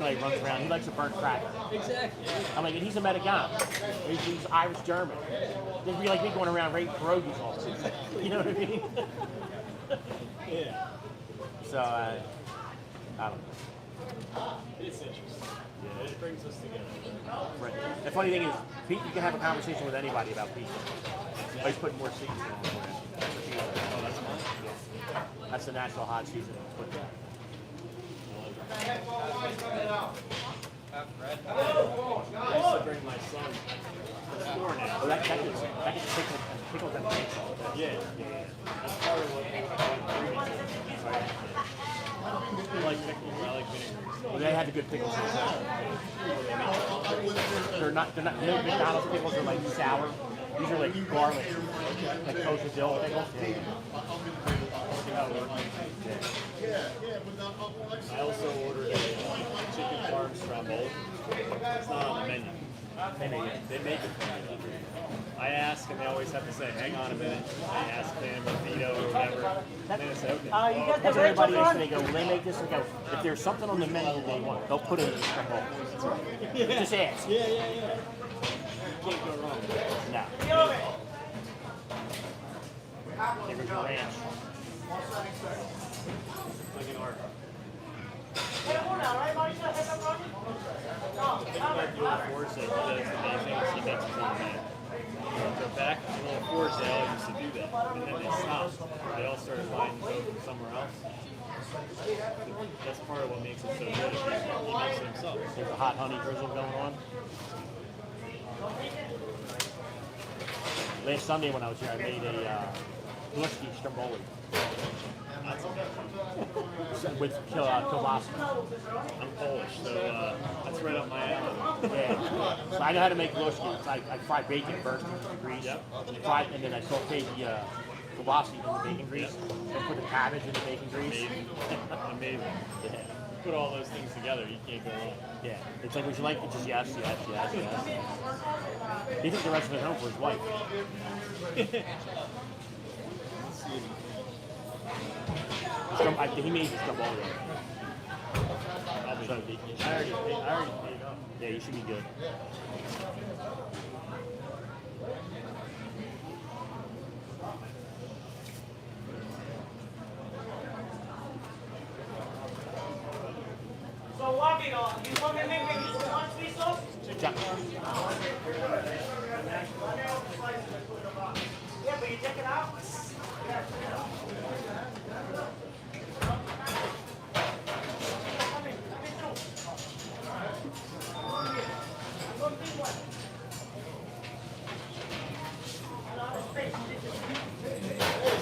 Like runs around. He likes a burnt cracker. Exactly. I'm like, he's Americano. He's Irish German. It'd be like me going around raiding pierogies all the time. You know what I mean? Yeah. So I don't know. It's interesting. Yeah, it brings us together. Right. The funny thing is, Pete, you can have a conversation with anybody about pizza. But he's putting more seasons on it. Oh, that's mine? Yeah. That's the natural hot season. I used to bring my son to the store now. Oh, that gets pickles and pickles. Yeah. That's part of what I like pickles. I like vinegar. Well, they have the good pickles. They're not. You know, McDonald's pickles are like sour. These are like garlic, like kosher dill pickles. I also ordered a chicken parm scramble. It's not on the menu. They make it for me. I ask and they always have to say, hang on a minute. I ask them or Vito or whatever. And then they say, okay. You got the everybody else, they go, they make this and go, if there's something on the menu they want, they'll put it in the scramble. Just ask. Yeah. Can't go wrong. No. Give it a ranch. Like an art. He makes his own man. So back in Forest, they all used to do that, and then they stopped. They all started finding somewhere else. That's part of what makes it so good. He makes it himself. There's a hot honey drizzle going on. Last Sunday when I was here, I made a blushki stromboli. With kielbasa. I'm Polish, so that's right up my alley. Yeah. So I know how to make blushki. I fry bacon first in the grease. Yep. And then I saute the kielbasa in the bacon grease. Then put the cabbage in the bacon grease. Amazing. Yeah. Put all those things together, you can't go wrong. Yeah. It's like, would you like it? Just yes. He took the rest of it home for his wife. He made the stromboli. I already paid up. Yeah, you should be good. So what you want to make one sweet sauce? Yeah. Yeah, but you check it out.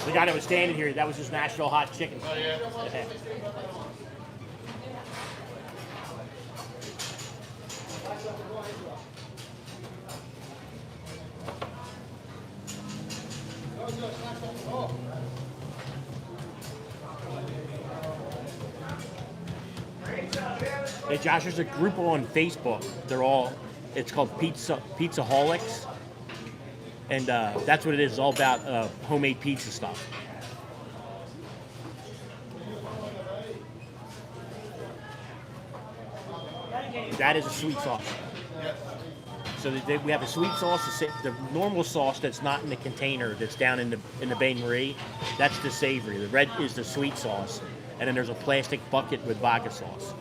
The guy that was standing here, that was his Nashville hot chicken. Oh, yeah. Hey Josh, there's a group on Facebook. It's called Pizzaholics. And that's what it is. It's all about homemade pizza stuff. That is a sweet sauce. So we have a sweet sauce, the normal sauce that's not in the container, that's down in the bain marie. That's the savory. The red is the sweet sauce, and then there's a plastic bucket with vodka sauce.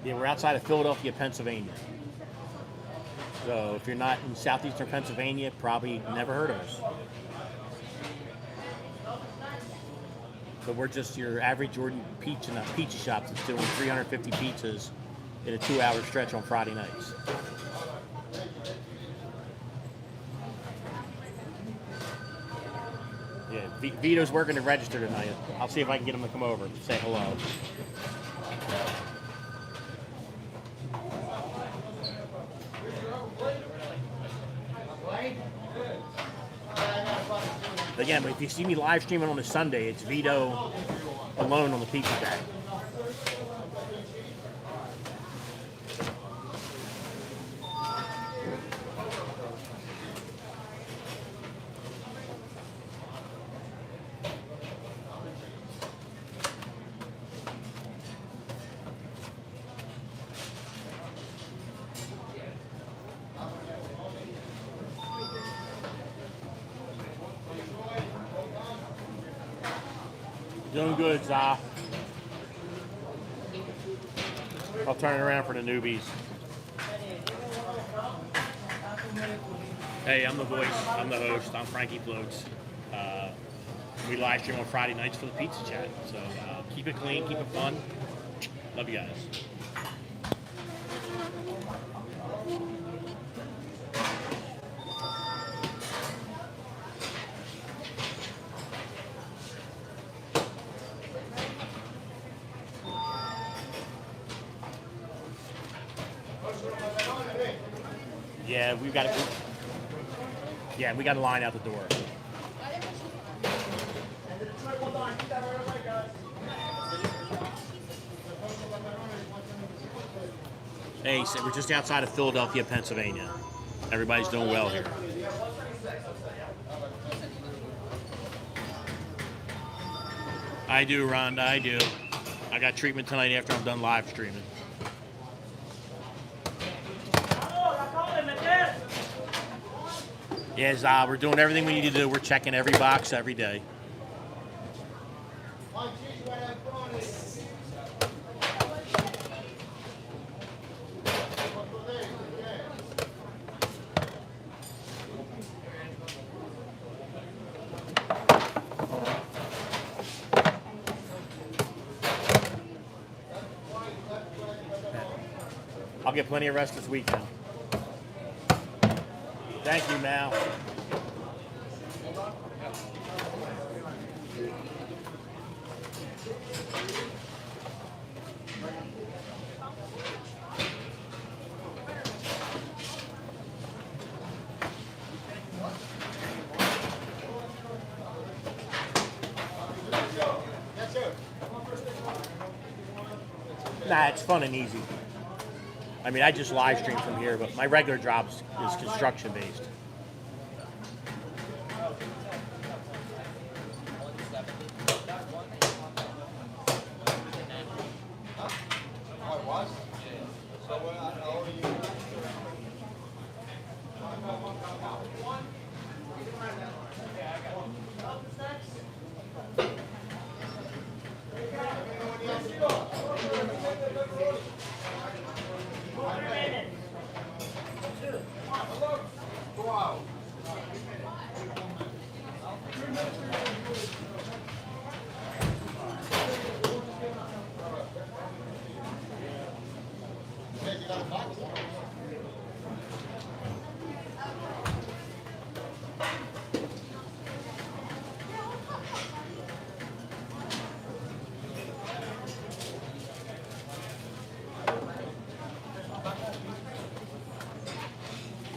Yeah, we're outside of Philadelphia, Pennsylvania. So if you're not in southeastern Pennsylvania, probably never heard of us. But we're just your average Jordan pizza shop that's doing 350 pizzas in a 2-hour stretch on Friday nights. Yeah, Vito's working to register tonight. I'll see if I can get him to come over and say hello. Again, if you see me live streaming on a Sunday, it's Vito alone on the pizza bag. Doing good, Za. I'll turn it around for the newbies. Hey, I'm the voice. I'm the host. I'm Frankie Floats. We live stream on Friday nights for the pizza chat. So keep it clean, keep it fun. Love you guys. Yeah, we got a line out the door. Hey, so we're just outside of Philadelphia, Pennsylvania. Everybody's doing well here. I do, Rhonda, I do. I got treatment tonight after I'm done live streaming. Yes, we're doing everything we need to do. We're checking every box every day. I'll get plenty of rest this weekend. Thank you, Mal. Nah, it's fun and easy. I mean, I just live stream from here, but my regular job is construction based.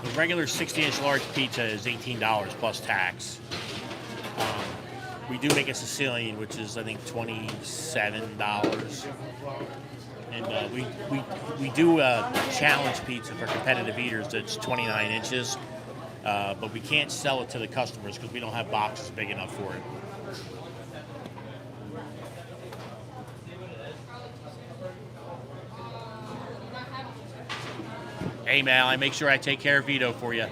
The regular 60-inch large pizza is $18 plus tax. We do make a Sicilian, which is I think $27. And we do a challenge pizza for competitive eaters that's 29 inches, but we can't sell it to the customers because we don't have boxes big enough for it. Hey, Mal, I make sure I take care of Vito for you.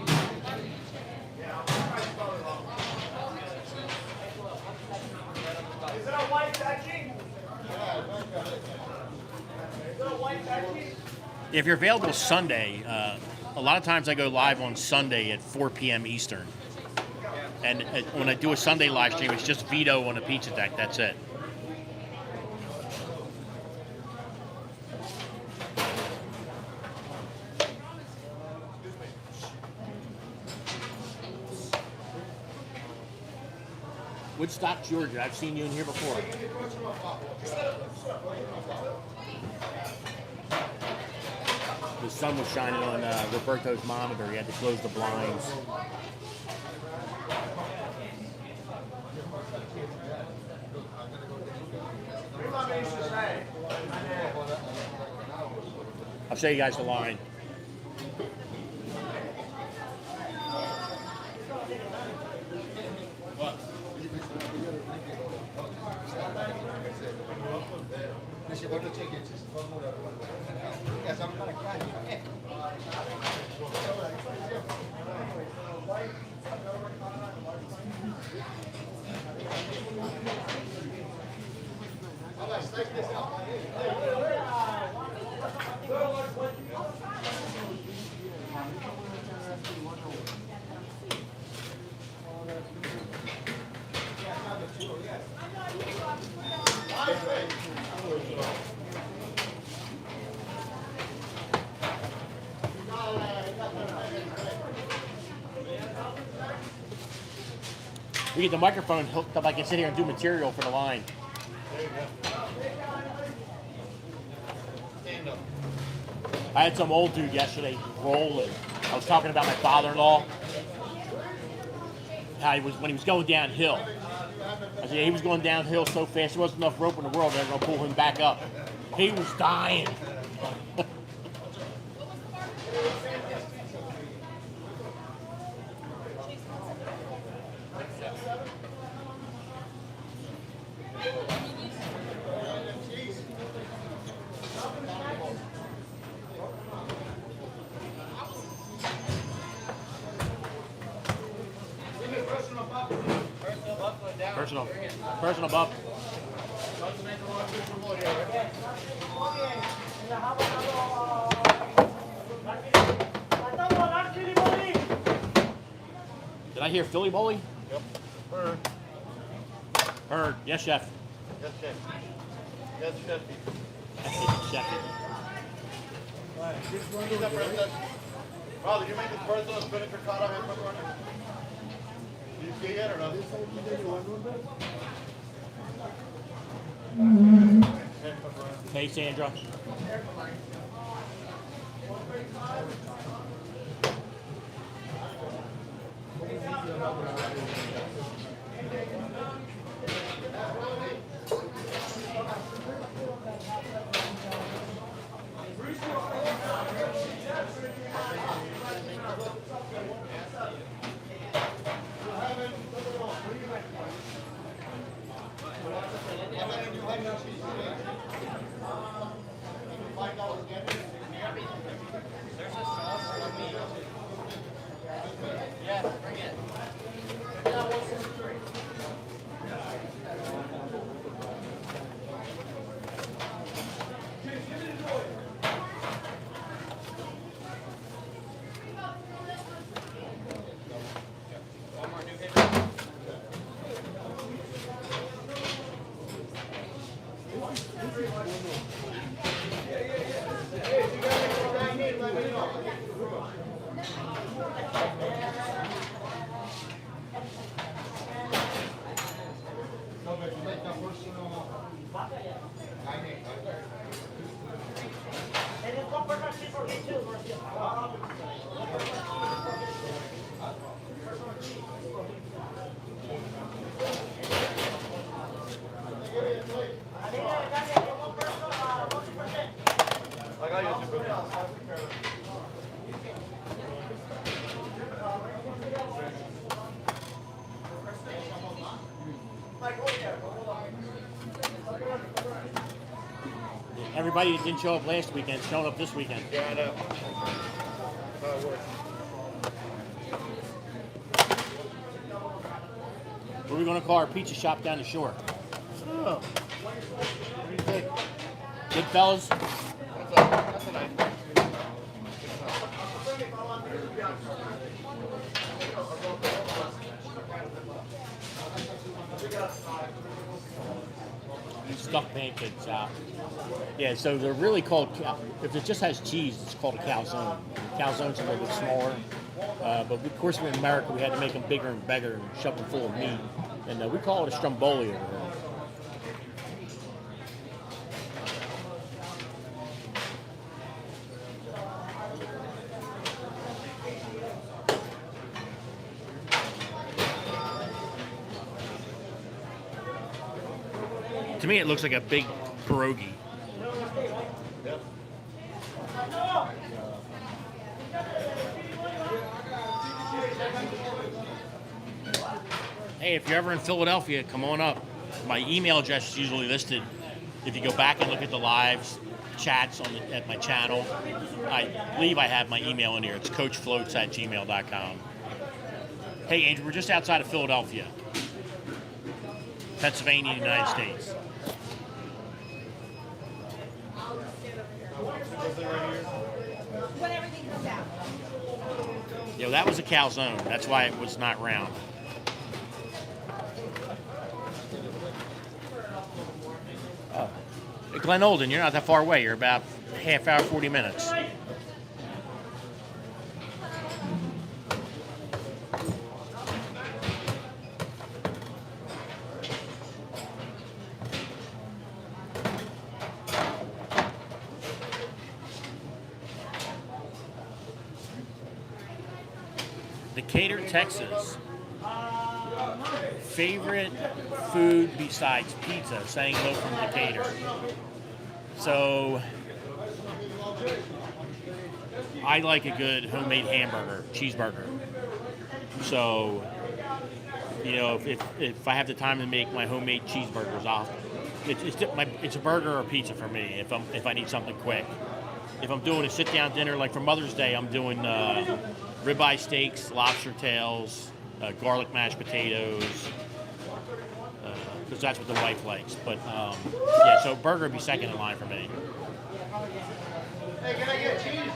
If you're available Sunday, a lot of times I go live on Sunday at 4 p.m. Eastern. And when I do a Sunday live stream, it's just Vito on a pizza deck. That's it. Woodstock, Georgia. I've seen you in here before. The sun was shining on Roberto's monitor. He had to close the blinds. I'll show you guys the line. We get the microphone hooked up. I can sit here and do material for the line. I had some old dude yesterday rolling. I was talking about my father-in-law. How he was when he was going downhill. I said he was going downhill so fast there wasn't enough rope in the world. They were going to pull him back up. He was dying. Personal buff. Did I hear Philly Bully? Yep. Heard. Heard. Yes, chef. Yes, chef. Yes, chef. Chef. Wow, did you make this personal spinach ricotta and pepperoni? Did you see it or not? Hey, Sandra. I got you some good. Everybody that didn't show up last weekend is showing up this weekend. Yeah, I know. How it works. Where are we going to call our pizza shop down the shore? Oh. What do you think? Good fellas? Stuffed pancakes out. Yeah, so they're really called, if it just has cheese, it's called a calzone. Calzones are a little bit smaller. But of course, in America, we had to make them bigger and bigger and shove them full of meat. And we call it a stromboli over here. To me, it looks like a big pierogi. Hey, if you're ever in Philadelphia, come on up. My email address is usually listed. If you go back and look at the live chats at my channel, I believe I have my email in here. It's coachfloats@gmail.com. Hey, Andrew, we're just outside of Philadelphia, Pennsylvania, United States. When everything comes out. Yeah, that was a calzone. That's why it was not round. Oh. Glen Olden, you're not that far away. You're about half hour, 40 minutes. Decatur, Texas. Favorite food besides pizza? Saying hello from Decatur. So, I like a good homemade hamburger, cheeseburger. So, you know, if I have the time to make my homemade cheeseburgers, it's a burger or pizza for me. If I need something quick. If I'm doing a sit-down dinner, like for Mother's Day, I'm doing ribeye steaks, lobster tails, garlic mashed potatoes, because that's what the wife likes. But yeah, so burger would be second in line for me. Hey, can I get cheese?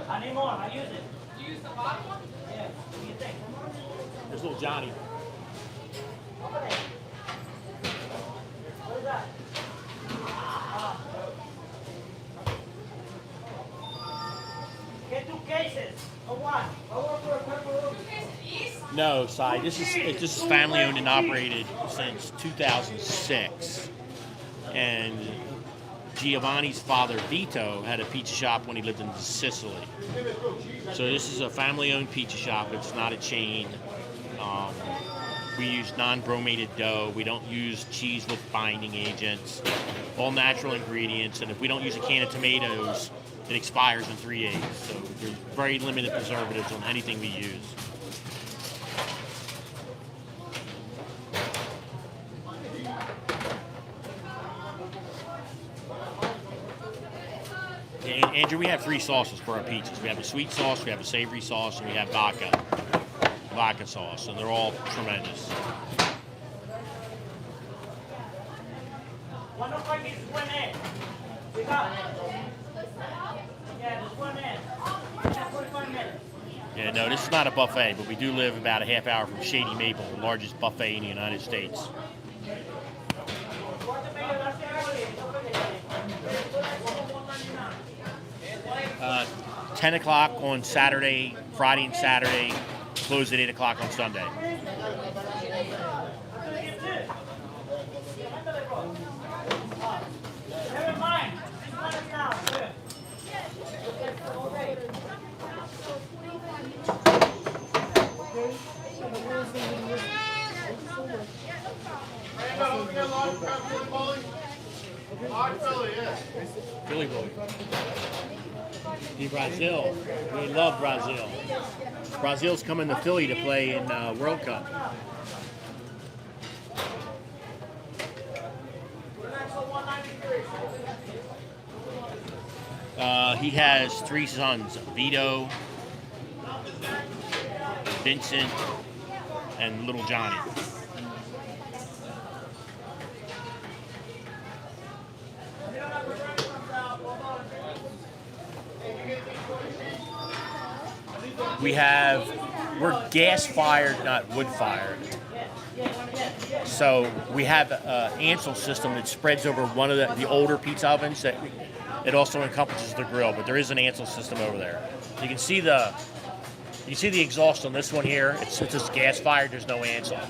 I need more. I use it. Do you use the bottom one? Yeah. What do you think? There's little Johnny. Over there. What is that? Get 2 cases. Of what? I want for a pepperoni. No, Si. This is family owned and operated since 2006, and Giovanni's father Vito had a pizza shop when he lived in Sicily. So this is a family owned pizza shop. It's not a chain. We use non-bromated dough. We don't use cheese with binding agents. All natural ingredients, and if we don't use a can of tomatoes, it expires in 3 days. So there's very limited preservatives on anything we use. And Andrew, we have 3 sauces for our pizzas. We have a sweet sauce, we have a savory sauce, and we have vodka sauce, and they're all tremendous. One of Frankie's one egg. We got it. Yeah, just one egg. Yeah, 45 minutes. Yeah, no, this is not a buffet, but we do live about a half hour from Shady Maple, the largest buffet in the United States. 10 o'clock on Saturday, Friday and Saturday, closed at 8 o'clock on Sunday. Never mind. This one is now. Good. Rainbow, we get a lot of pepperoni bowling? Hot Philly, yes. Philly boy. In Brazil. We love Brazil. Brazil's coming to Philly to play in World Cup. He has 3 sons, Vito, Vincent, and little Johnny. We're gas fired, not wood fired. So we have an Ansel system that spreads over one of the older pizza ovens. That it also encompasses the grill, but there is an Ansel system over there. You can see the exhaust on this one here. It's just gas fired. There's no Ansel.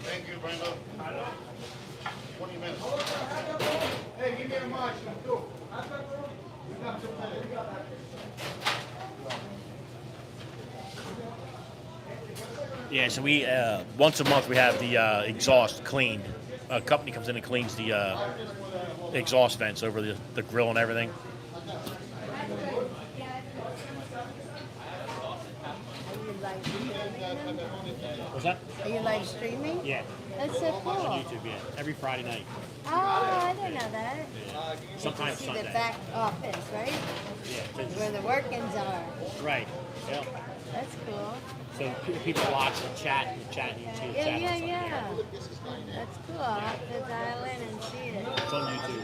Thank you, Brenda. 20 minutes. Hey, give me a march. Too. We got 2 minutes. Yeah, so we once a month we have the exhaust cleaned. A company comes in and cleans the exhaust vents over the grill and everything. What's that? Are you live streaming? Yeah, That's so cool. on YouTube. Yeah, every Friday night. Oh, I didn't know that. Sometimes See Sunday. the back office, right? Yeah, Where the workings are. right. Yeah. That's cool. So people watch and chat YouTube. Yeah, chat yeah, on Sunday. yeah. That's cool. I'll have to dial in and see it. It's on YouTube.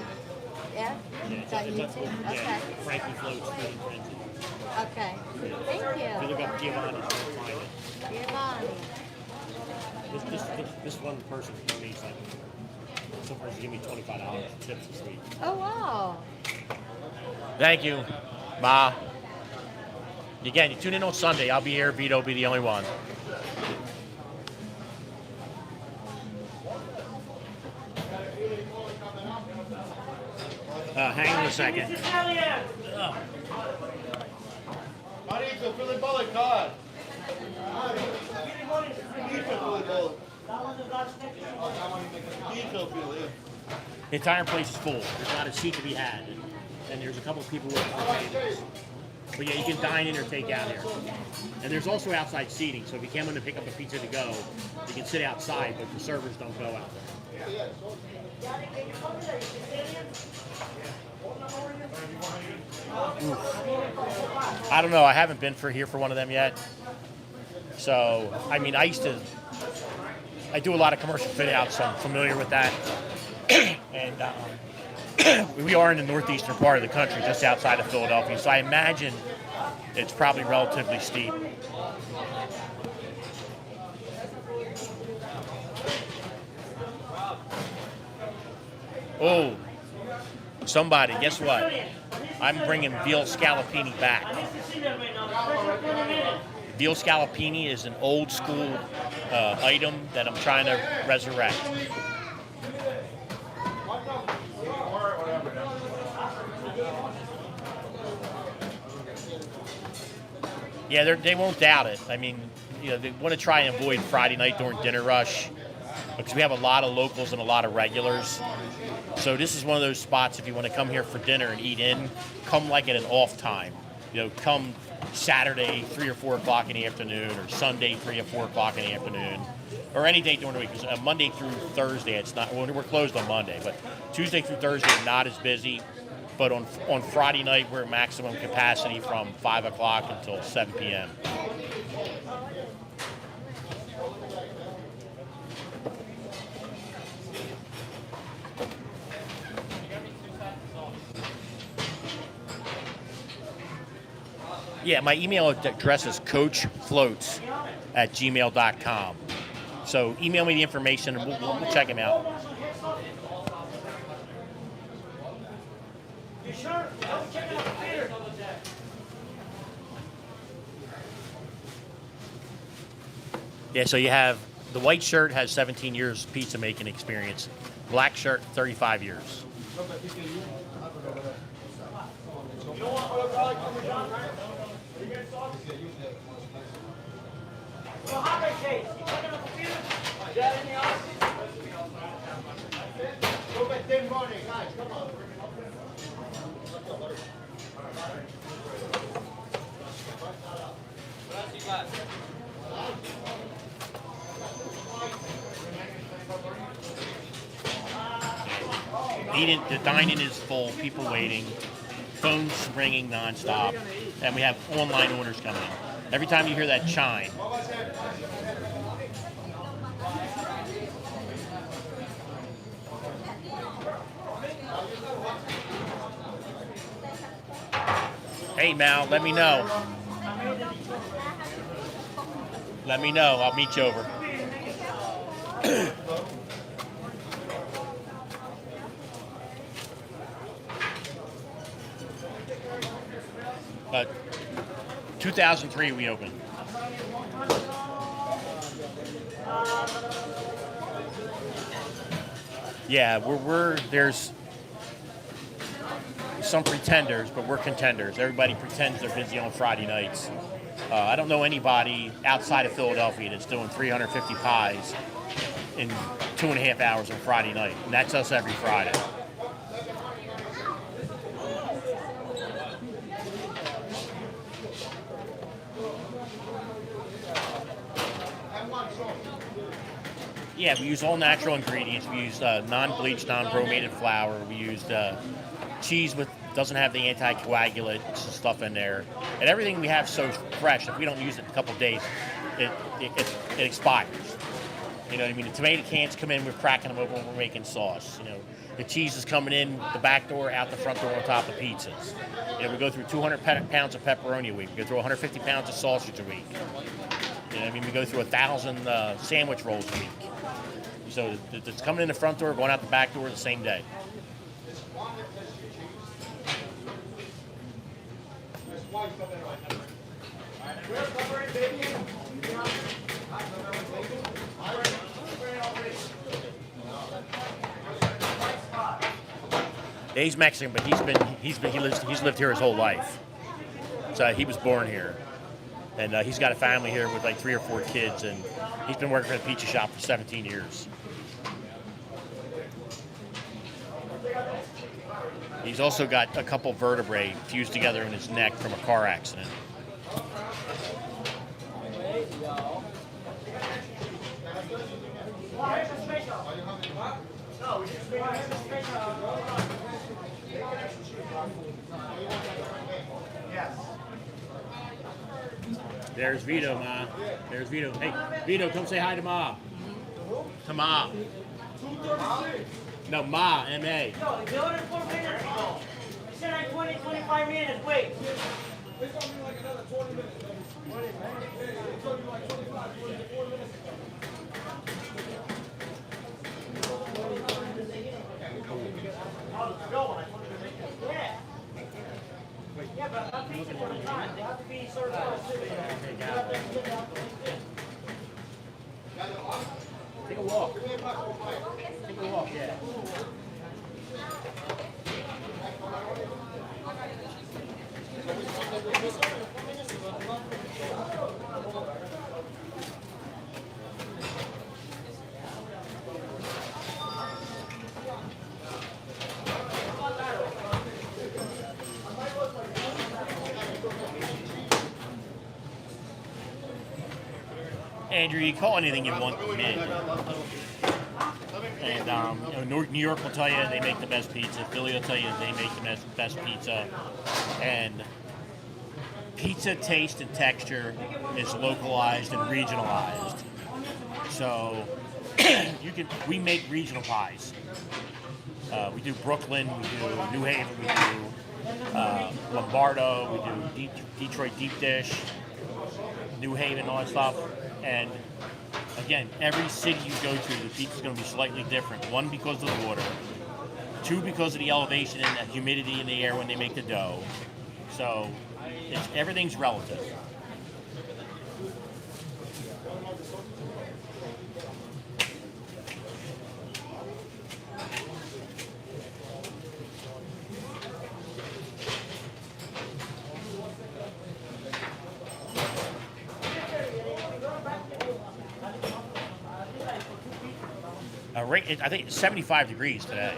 Yeah? Yeah, It's on YouTube? Yeah, Okay. Frankie floats food and frenzy. Okay. Thank If you look you. up Giovanni, you'll find it. Giovanni. This one person gave me some person gave me $25 tips this week. Oh, wow. Thank you. Bye. Again, you tune in on Sunday. I'll be here. Vito will be the only one. Hang on a second. Marito, Philly bullet card. The entire place is full. There's not a seat to be had. And there's a couple of people waiting for tables. But yeah, you can dine in or take out here. And there's also outside seating. So if you come in to pick up a pizza to go, you can sit outside, but the servers don't go out there. Oof. I don't know. I haven't been here for one of them yet. So, I mean, I do a lot of commercial fit outs, so I'm familiar with that. And we are in the northeastern part of the country, just outside of Philadelphia, so I imagine it's probably relatively steep. Oh, somebody, guess what? I'm bringing veal scallopini back. Veal scallopini is an old school item that I'm trying to resurrect. Yeah, they won't doubt it. I mean, you know, they want to try and avoid Friday night during dinner rush because we have a lot of locals and a lot of regulars. So this is one of those spots if you want to come here for dinner and eat in, come like at an off time. You know, come Saturday 3 or 4 o'clock in the afternoon, or Sunday 3 or 4 o'clock in the afternoon, or any day during the week. Because Monday through Thursday, it's not. Well, we're closed on Monday, but Tuesday through Thursday not as busy. But on Friday night, we're at maximum capacity from 5 o'clock until 7 p.m. Yeah, my email address is coachfloats@gmail.com. So email me the information and we'll check them out. You sure? Don't check it out later. Yeah, so you have the white shirt has 17 years pizza making experience. Black shirt, 35 years. don't want oil garlic parmesan, right? You get sauce? So hot right case. You check on the computer? Is that in the office? Go get them running, guys, come on. The dine-in is full, people waiting, phones ringing nonstop, and we have online orders coming in. Every time you hear that chime, hey Mal, let me know. Let me know. I'll meet you over. 2003 we opened. Yeah, we're there's some pretenders, but we're contenders. Everybody pretends they're busy on Friday nights. I don't know anybody outside of Philadelphia that's doing 350 pies in 2.5 hours on Friday night, and that's us every Friday. Yeah, we use all natural ingredients. We use non-bleached, non-bromated flour. We used cheese with doesn't have the anticoagulant stuff in there, and everything we have so fresh. If we don't use it in a couple of days, it expires. You know what I mean? The tomato cans come in, we're cracking them open when we're making sauce. You know, the cheese is coming in the back door, out the front door on top of pizzas. You know, we go through 200 pounds of pepperoni a week. We go through 150 pounds of sausage a week. You know what I mean? We go through 1,000 sandwich rolls a week. So it's coming in the front door, going out the back door the same day. Yeah, he's Mexican, but he's lived here his whole life. So he was born here. And he's got a family here with like 3 or 4 kids, and he's been working for the pizza shop for 17 years. He's also got a couple vertebrae fused together in his neck from a car accident. There's Vito, Ma. There's Vito. Hey, Vito, come say hi to Ma. To Ma. No, Ma, M-A. No, they ordered 4 minutes ago. They said like 20, 25 minutes. Wait. It's gonna be like another 20 minutes. It's gonna be like 25, 24 minutes. Yeah. Yeah, but I'm thinking for the time. They have to be served first. Take a walk. Take a walk, yeah. Andrew, you call anything you want mid. And New York will tell you they make the best pizza. Philly will tell you they make the best pizza. And pizza taste and texture is localized and regionalized. So we make regional pies. We do Brooklyn, we do New Haven, we do Lombardo, we do Detroit deep dish, New Haven, all that stuff. And again, every city you go to, the pizza is going to be slightly different. 1, because of the water. 2, because of the elevation and the humidity in the air when they make the dough. So everything's relative. I think it's 75 degrees today.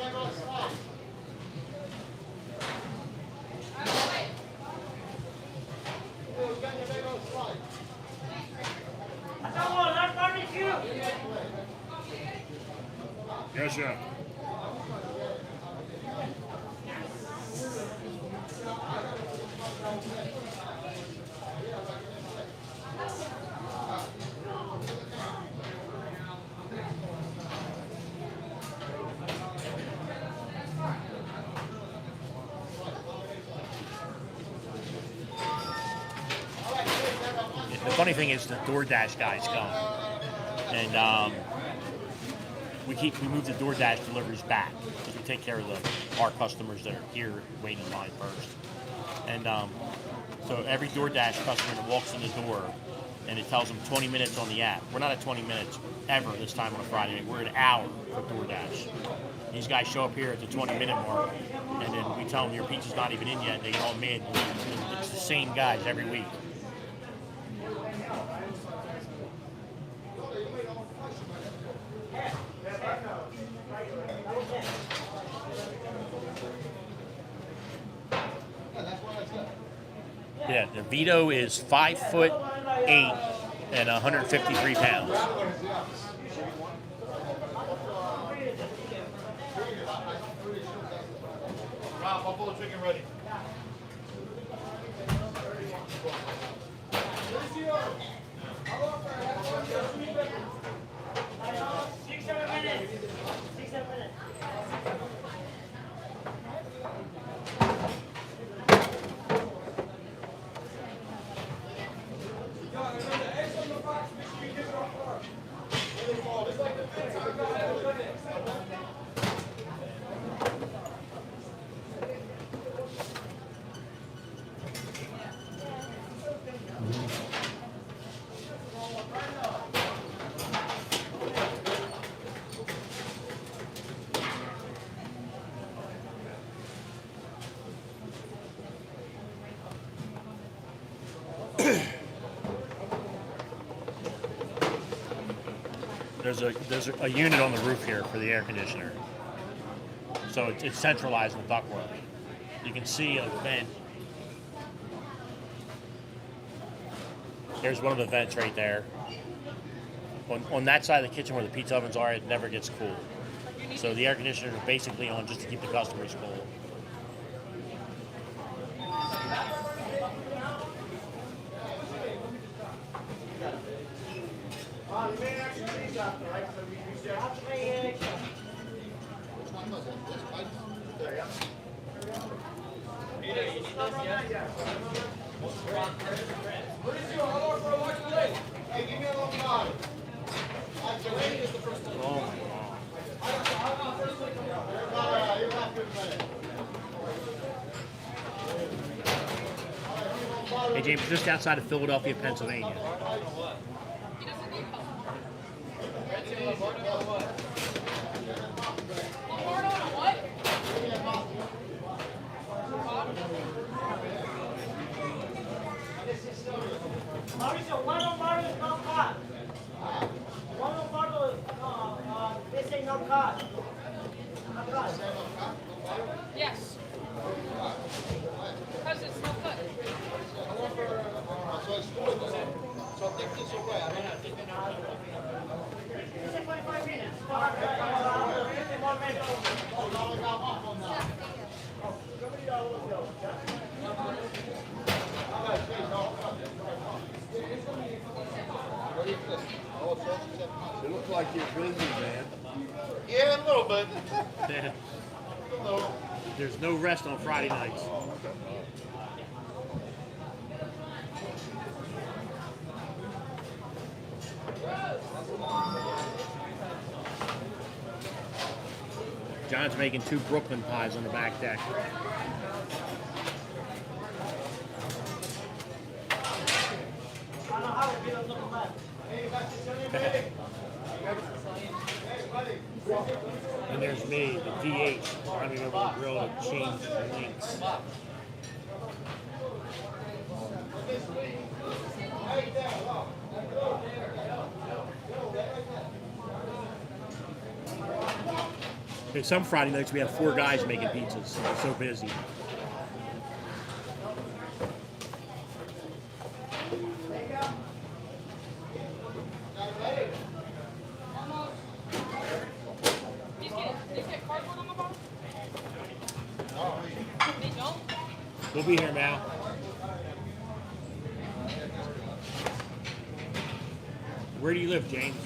That's barbecue. Yes, sir. The funny thing is the DoorDash guys come, and we move the DoorDash deliveries back because we take care of our customers that are here waiting in line first. And so every DoorDash customer that walks in the door and it tells them 20 minutes on the app. We're not at 20 minutes ever this time on a Friday night. We're an hour for DoorDash. These guys show up here at the 20-minute mark, and then we tell them your pizza's not even in yet. They get all mad. It's the same guys every week. Yeah, the Vito is 5'8" and 153 pounds. Rob, buffalo chicken ready. Six, 7 minutes. 6, 7 minutes. There's a unit on the roof here for the air conditioner. So it's centralized in the ductwork. You can see a vent. There's one of the vents right there. On that side of the kitchen where the pizza ovens are, it never gets cool. So the air conditioner is basically on just to keep the customers cool. Hey James, just outside of Philadelphia, Pennsylvania. Mauricio, one of Mario is not caught. One of Mario, they say not caught. Not caught. Yes. Because it's not good. This is 25 minutes. 50 more minutes. It looks like you're busy, man. Yeah, a little bit. There's no rest on Friday nights. John's making 2 Brooklyn pies on the back deck. I don't know how to get a little left. And there's me, the DH, running over the grill to change the links. Okay, some Friday nights we have 4 guys making pizzas. We're so busy. These get cardboard on the bottom? They don't? We'll be here now. Where do you live, James?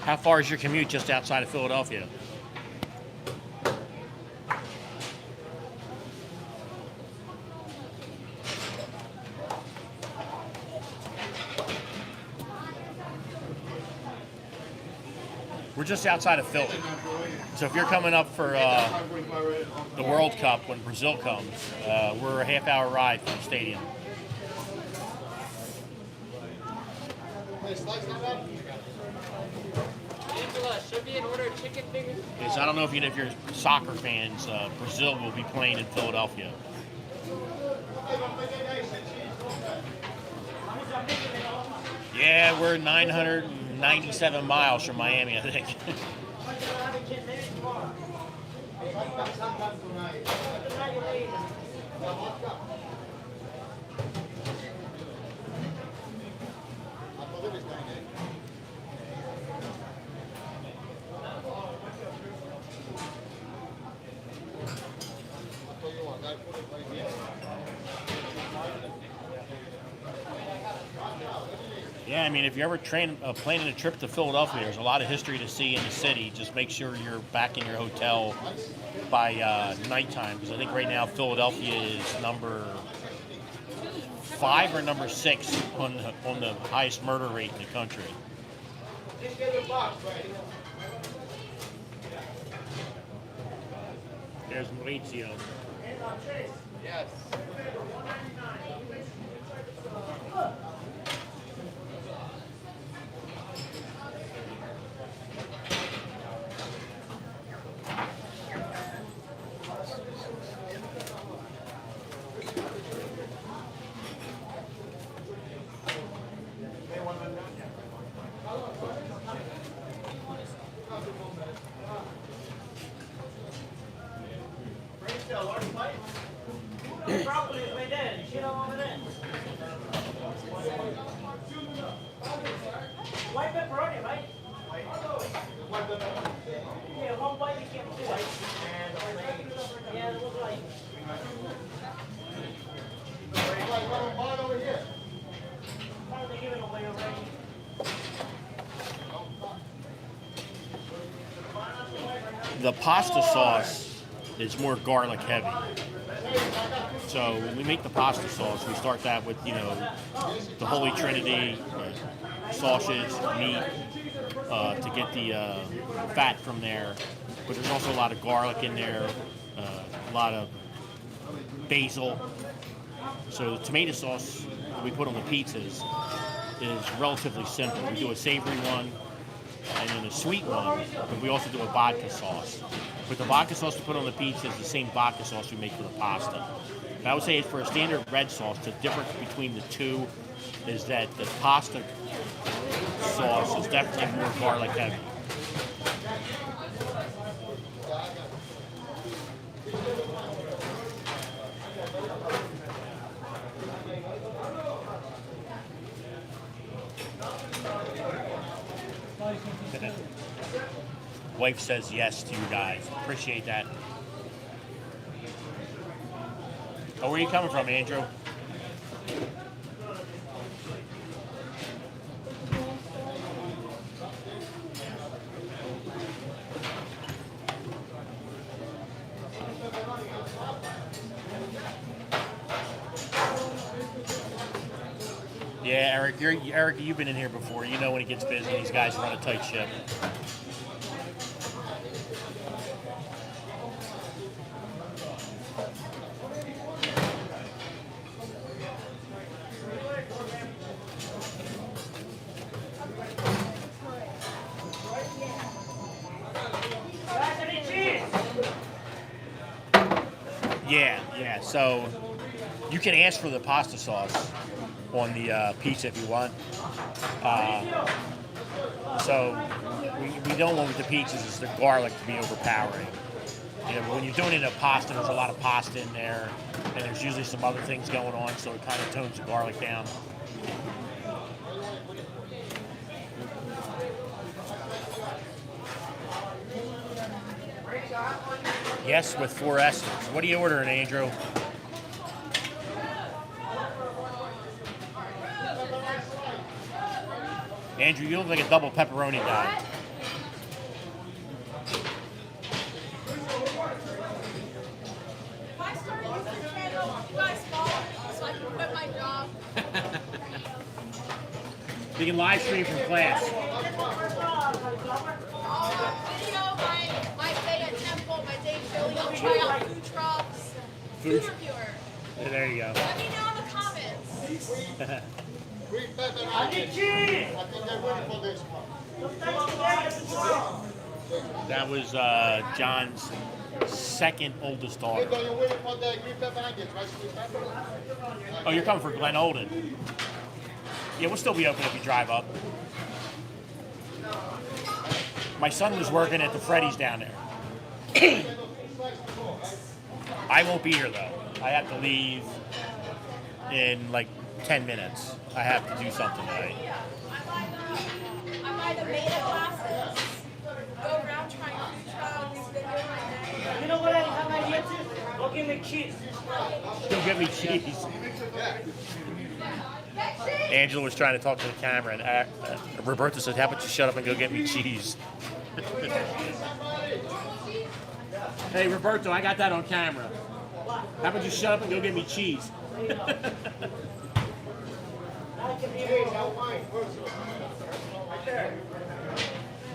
How far is your commute just outside of Philadelphia? We're just outside of Philly. So if you're coming up for the World Cup when Brazil comes, we're a half-hour ride from the stadium. Angela, should be an order of chicken fingers. Because I don't know if you're soccer fans, Brazil will be playing in Philadelphia. Yeah, we're 997 miles from Miami, I think. Yeah, I mean, if you're ever planning a trip to Philadelphia, there's a lot of history to see in the city. Just make sure you're back in your hotel by nighttime, because I think right now Philadelphia is number 5 or number 6 on the highest murder rate in the country. There's Maurizio. Yes. Broccoli is right there. You see that over there? White pepperoni, right? Yeah, one white you can't do. Yeah, it looks like. Why are they giving away already? The pasta sauce is more garlic heavy. So when we make the pasta sauce, we start that with, the Holy Trinity, sausage, meat, to get the fat from there. But there's also a lot of garlic in there, a lot of basil. So the tomato sauce we put on the pizzas is relatively simple. We do a savory one and then a sweet one, but we also do a vodka sauce. But the vodka sauce we put on the pizza is the same vodka sauce we make for the pasta. And I would say for a standard red sauce, the difference between the two is that the pasta sauce is definitely more garlic heavy. Wife says yes to you guys. Appreciate that. Oh, where are you coming from, Andrew? Yeah, Eric, you've been in here before. You know when it gets busy, these guys run a tight ship. Guys, any cheese? Yeah. So you can ask for the pasta sauce on the pizza if you want. So we don't want with the pizzas is the garlic to be overpowering. You know, when you're doing it in a pasta, there's a lot of pasta in there, and there's usually some other things going on, so it kind of tones the garlic down. Yes, with 4 S's. What are you ordering, Andrew? Andrew, you look like a double pepperoni guy. If I start a YouTube channel, you guys follow me so I can quit my job. You can live stream from class. Video my day at Temple, my day Philly. I'll try out food trucks. Food reviewer. Yeah, there you go. Let me know in the comments. Green pepper and I need onions. cheese. I think they're ready for this one. That was John's second oldest daughter. Nico, you're waiting for the green pepper and onions, right? Green pepper? Oh, you're coming for Glen Olden. Yeah, we'll still be open if you drive up. My son was working at the Freddy's down there. I won't be here though. I have to leave in like 10 minutes. I have to do something tonight. I buy the beta classes. Go around trying food trucks. Been doing my day. You know what I have my idea too? Go give me cheese. Go get me cheese. Angela was trying to talk to the camera, and Roberta said, "How about you shut up and go get me cheese?" Hey, Roberto, I got that on camera. How about you shut up and go get me cheese?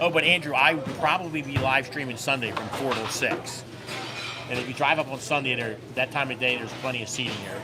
Oh, but Andrew, I will probably be live streaming Sunday from 4 till 6. And if you drive up on Sunday, that time of day, there's plenty of seating here.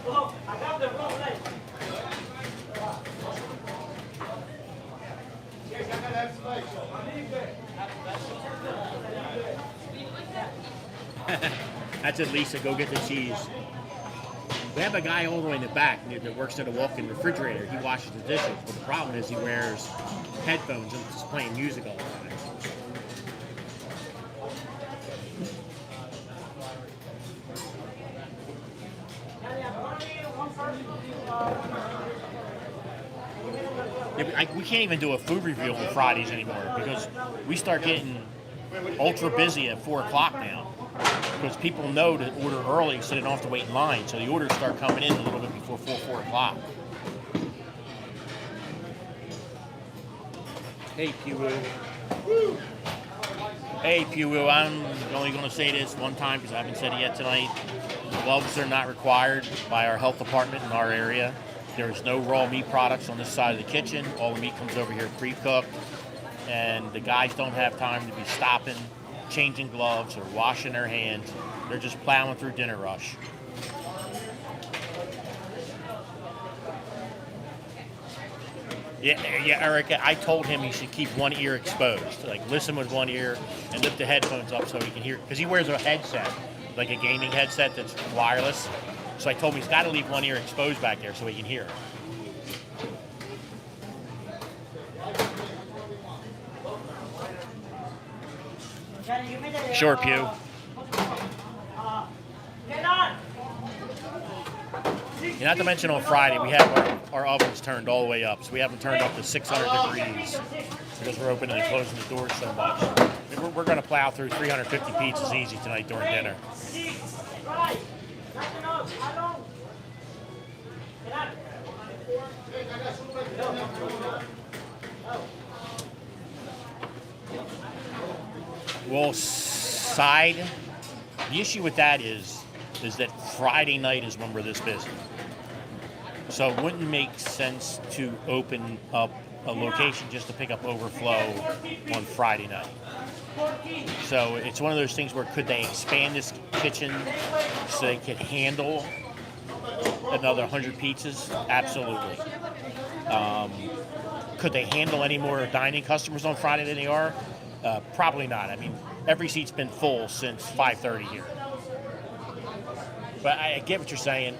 Oh, I got the wrong leg. That's it, Lisa. Go get the cheese. We have a guy all the way in the back that works at a walk-in refrigerator. He washes the dishes, but the problem is he wears headphones and is playing music all the time. Yeah, we can't even do a food review on Fridays anymore because we start getting ultra busy at 4 o'clock now. Because people know to order early so they don't have to wait in line. So the orders start coming in a little bit before 4 o'clock. Hey, Pew-Woo. Hey, Pew-Woo, I'm only going to say this one time because I haven't said it yet tonight. Gloves are not required by our health department in our area. There's no raw meat products on this side of the kitchen. All the meat comes over here pre-cooked. And the guys don't have time to be stopping, changing gloves, or washing their hands. They're just plowing through dinner rush. Yeah, Eric, I told him he should keep one ear exposed. Like, listen with one ear and lift the headphones up so he can hear. Because he wears a headset, like a gaming headset that's wireless. So I told him he's got to leave one ear exposed back there so he can hear. Sure, Pew. Get on. And not to mention on Friday, we have our ovens turned all the way up. So we have them turned up to 600 degrees because we're opening and closing the doors so much. We're going to plow through 350 pizzas easy tonight during dinner. Right. Nothing else. How long? Get on. Well, side, the issue with that is that Friday night is when we're this busy. So it wouldn't make sense to open up a location just to pick up overflow on Friday night. So it's one of those things where could they expand this kitchen so they could handle another 100 pizzas? Absolutely. Could they handle any more dining customers on Friday than they are? Probably not. I mean, every seat's been full since 5:30 here. But I get what you're saying.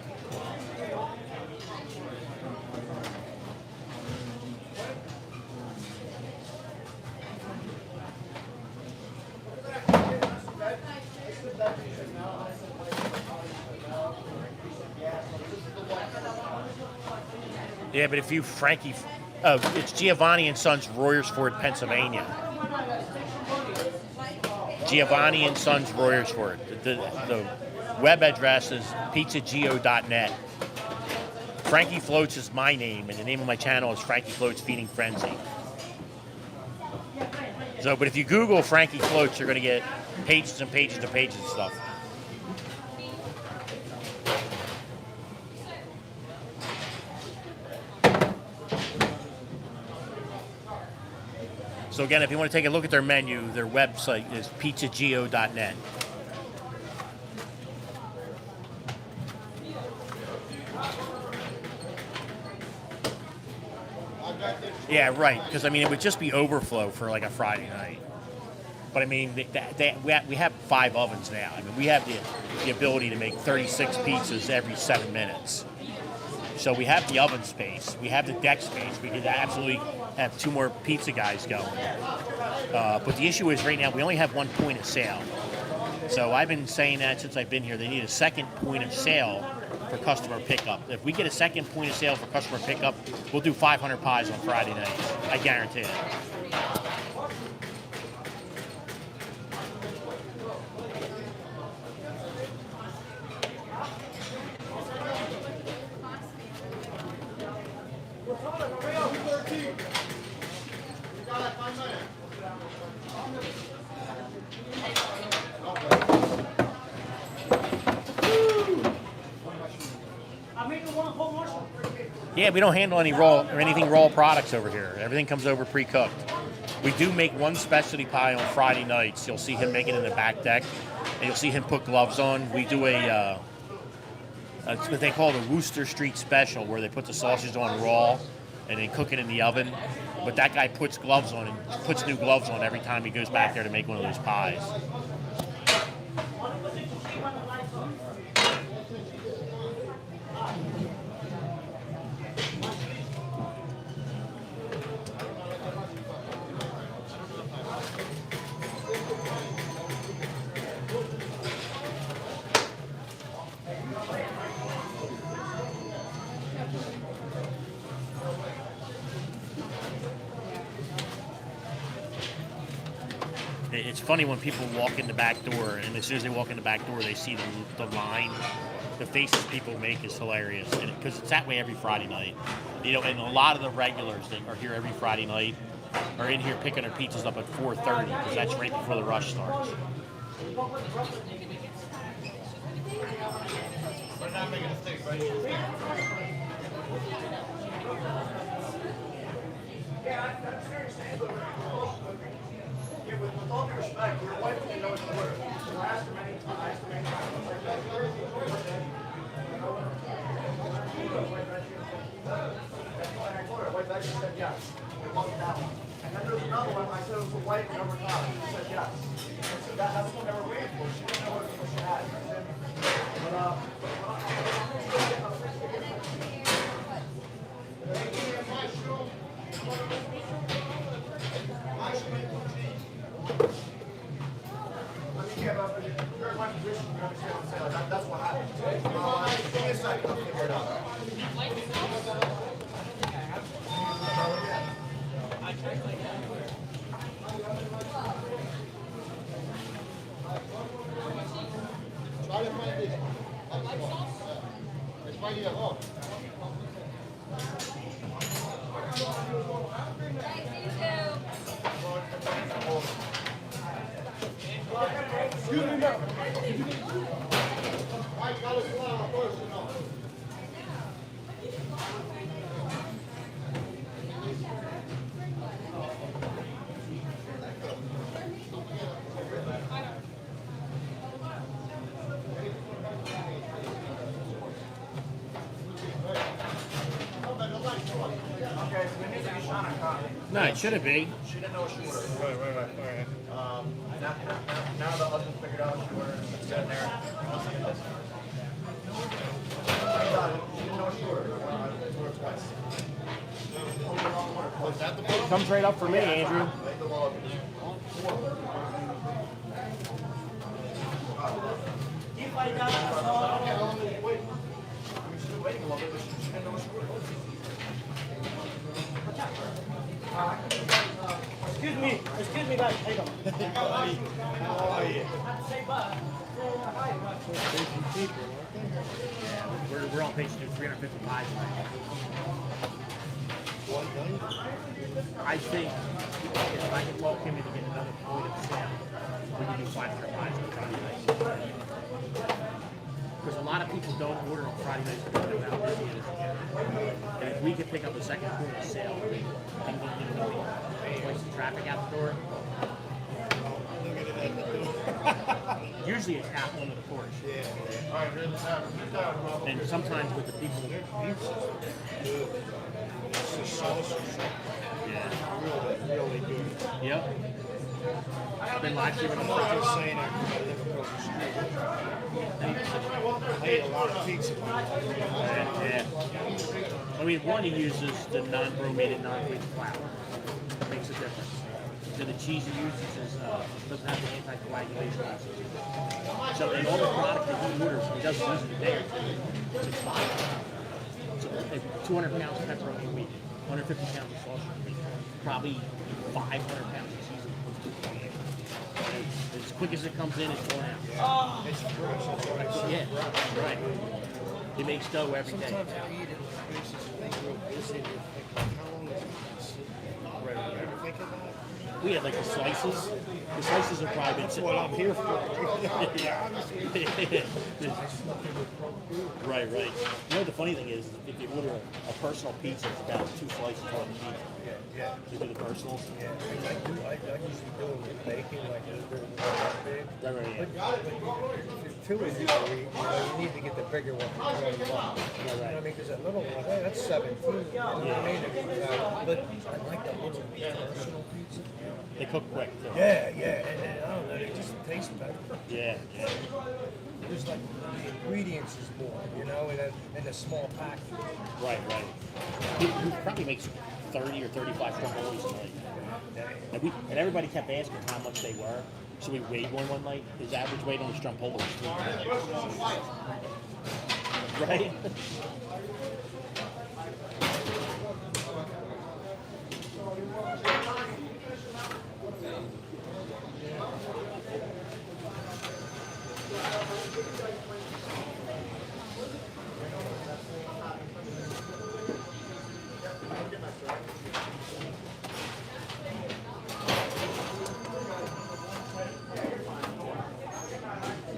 Yeah, but if you Frankie, it's Giovanni and Sons, Royersford, Pennsylvania. Giovanni and Sons, Royersford. The web address is pizzageo.net. Frankie Floats is my name, and the name of my channel is Frankie Floats Feeding Frenzy. So, but if you Google Frankie Floats, you're going to get pages and pages and pages of stuff. So again, if you want to take a look at their menu, their website is pizzageo.net. Yeah, right. Because I mean, it would just be overflow for like a Friday night. But I mean, we have 5 ovens now. I mean, we have the ability to make 36 pizzas every 7 minutes. So we have the oven space, we have the deck space. We could absolutely have 2 more pizza guys going. But the issue is right now we only have 1 point of sale. So I've been saying that since I've been here. They need a second point of sale for customer pickup. If we get a second point of sale for customer pickup, we'll do 500 pies on Friday nights. I guarantee it. Yeah, we don't handle any raw or anything raw products over here. Everything comes over pre-cooked. We do make one specialty pie on Friday nights. You'll see him make it in the back deck, and you'll see him put gloves on. We do it's what they call the Wooster Street Special, where they put the sausage on raw and then cook it in the oven. But that guy puts gloves on and puts new gloves on every time he goes back there to make one of those pies. It's funny when people walk in the back door, and as soon as they walk in the back door, they see the line. The faces people make is hilarious, because it's that way every Friday night. You know, and a lot of the regulars that are here every Friday night are in here picking their pizzas up at 4:30, because that's right before the rush starts. We're not making a mistake, right? Yeah, with all due respect, your wife didn't know what to order. So I asked her many times. And I told her, wife actually said yes. It wasn't that one. And then there's another one, I said it was the white number 5. She said yes. And so that's what they were waiting for. She didn't know what she had. Try to find it. It's right here. Oh. Excuse me, ma'am. I got a flower first, you know. Okay, so we need to be Shauna Conley. No, it shouldn't be. She didn't know she ordered. Right. Now the husband figured out she ordered. It's in there. He wants to get this. She didn't know she ordered. It's ordered twice. Was that the bottom? Comes right up for me, Andrew. Make the log. You find out so Wait. She's been waiting a little bit, but she didn't know she ordered. excuse me guys, how you doing? How are you? Say bye. We're on page 355 tonight. I think if I can walk him in to get another point of sale, we can do 500 pies on Friday night. Because a lot of people don't order on Friday nights because they're not busy. And if we could pick up a second point of sale, and get twice the traffic out the door. Usually it's out on the porch. All right, here's the tavern. And sometimes with the people. It's the sauce or something. Yeah. Really good. Yep. I've been live streaming on I'm not Friday. just saying that because I live across the street. I ate a lot of pizza. Yeah. I mean, one, he uses the non-bromated, non-bleached flour. It makes a difference. So the cheese he uses is, doesn't have the anticoagulation. So in all the product that he orders, he doesn't use it a day or two. It's expired. So 200 pounds of pepperoni a week, 150 pounds of sausage a week, probably 500 pounds of cheese a week. And as quick as it comes in, it's going out. It's fresh. That's what I said. Yeah, right. He makes dough every day. Sometimes I eat it in places and they grow busy and you think, like, how long is it? Right. You ever think of that? We had like the slices. The slices have probably been That's sitting. what I'm here for. Yeah, honestly. Right. You know the funny thing is, if you order a personal pizza, it's about 2 slices on the pizza. Yeah. You do the personals. Yeah, I usually do it with bacon, like a little bit of big. Right. If two of you eat, you need to get the bigger one for 21. You know what I mean? Because that little one, hey, that's 17. You know what I mean? But I like that little personal pizza. They cook quick too. Yeah, and I don't know, it just tastes better. Yeah. There's like the ingredients is more, you know, in a small pack. Right. He probably makes 30 or 35 strombolis a night. And everybody kept asking how much they were. So we weighed one night. His average weight on the stromboli was 3 pounds. Right?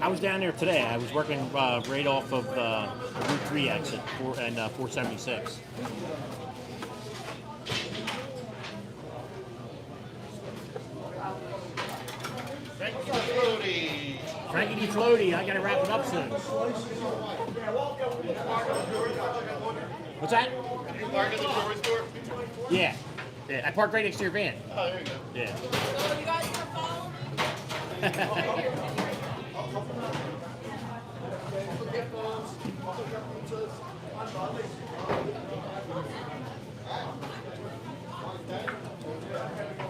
I was down there today. I was working right off of Route 3 exit and 476. Frankie D. Floaty, I gotta wrap it up soon. What's that? You park at the jewelry store? Yeah. I parked right next to your van. Oh, there you go. Yeah. So you guys want to follow?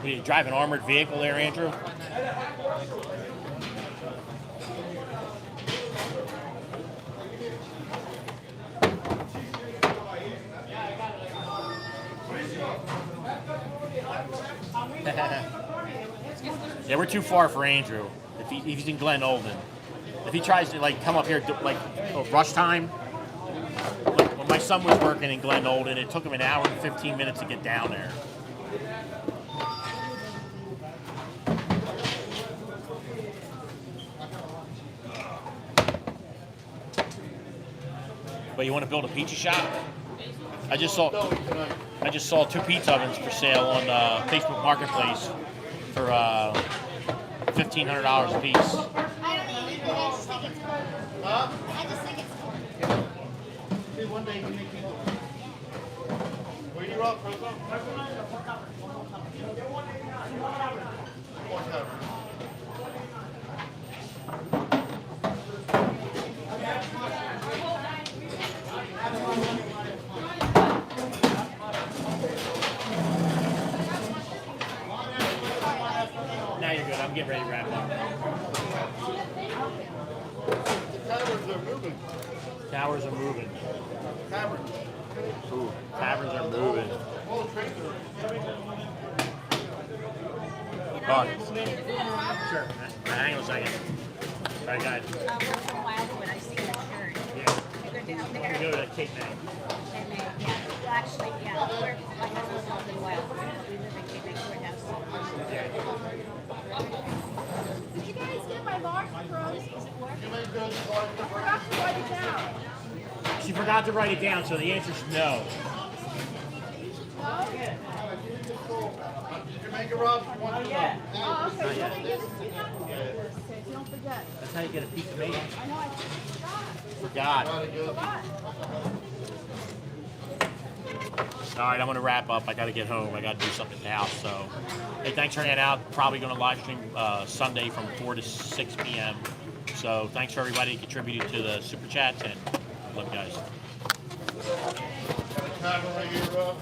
You drive an armored vehicle there, Andrew? Yeah, we're too far for Andrew. If he's in Glen Olden, if he tries to like come up here like rush time, like when my son was working in Glen Olden, it took him an hour and 15 minutes to get down there. But you want to build a pizza shop? I just saw 2 pizza ovens for sale on Facebook Marketplace for $1,500 a piece. I don't even eat it. I just think it's cool. I just think it's cool. One day you make people. Where you up, Coco? Now you're good. I'm getting ready to wrap up. Taverns are moving. Towers are moving. Taverns. Ooh, taverns are moving. All the trains Oh, sure. Hang on a second. All right, guys. Once in a while when I see your shirt. Yeah. I go down We there go to Cape May. and they, yeah, well, actually, yeah, we're, my husband's once in a while. We live in Cape May Courthouse. Did you guys get my large froze? You make good. I forgot to write it down. She forgot to write it down, so the answer is no. No? Did you make it, Rob? You want to know? Oh, okay. You want me to give this to you now? Okay, so don't forget. That's how you get a pizza made. I know I Forgot. forgot. All right, I'm going to wrap up. I got to get home. I got to do something at the house. So, hey, thanks for hanging out. Probably going to live stream Sunday from 4 to 6 p.m. So, thanks for everybody who contributed to the super chats, and love you guys. Tavern right here, Rob.